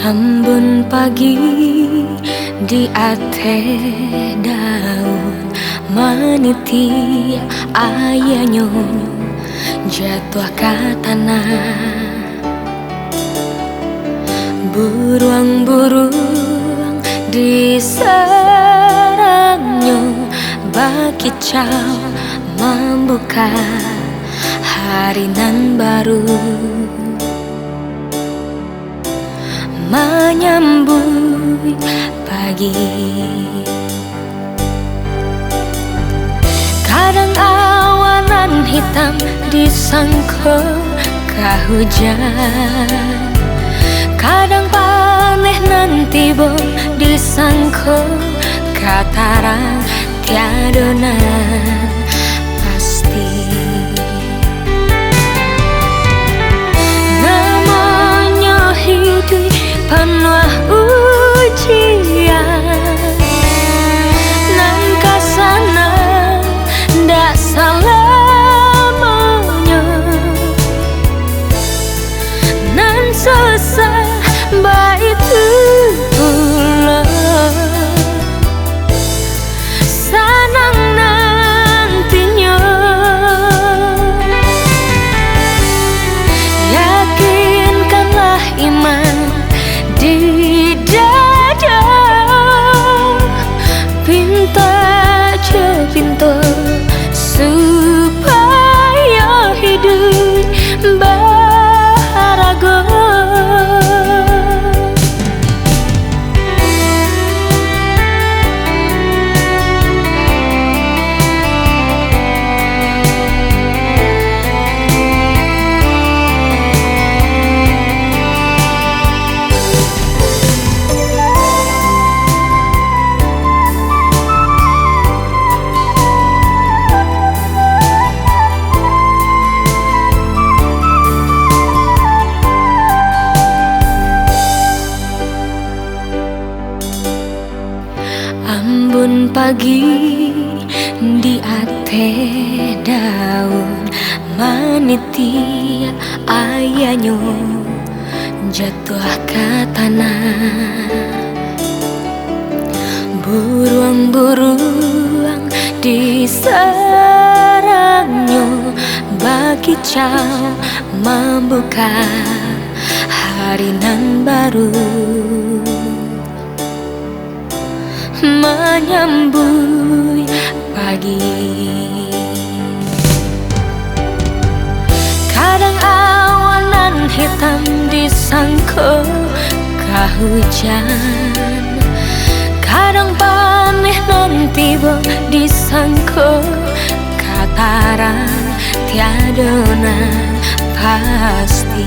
Embun pagi di ate daun meniti ayahnya jatuh ke tanah. Buruang-buruang di sarangnya bakicau membuka hari nan baru, menyambut pagi. Kadang awanan hitam disangka hujan, kadang paneh nanti bo disangka kataran tiadonan pasti. Namanya hidup penuh ujian, nan kasana ndak selamanya, nan susah baik pula senang nantinya. Yakinkanlah iman di dada, pinta je pinta supaya hidup bahagia. Embun pagi di ate daun meniti ayahnya jatuh ke tanah. Buruang-buruang di sarangnya bakicau membuka hari nan baru, menyambut pagi. Kadang awanan hitam disangka hujan, kadang paneh nanti bo disangka kataran tiadonan pasti.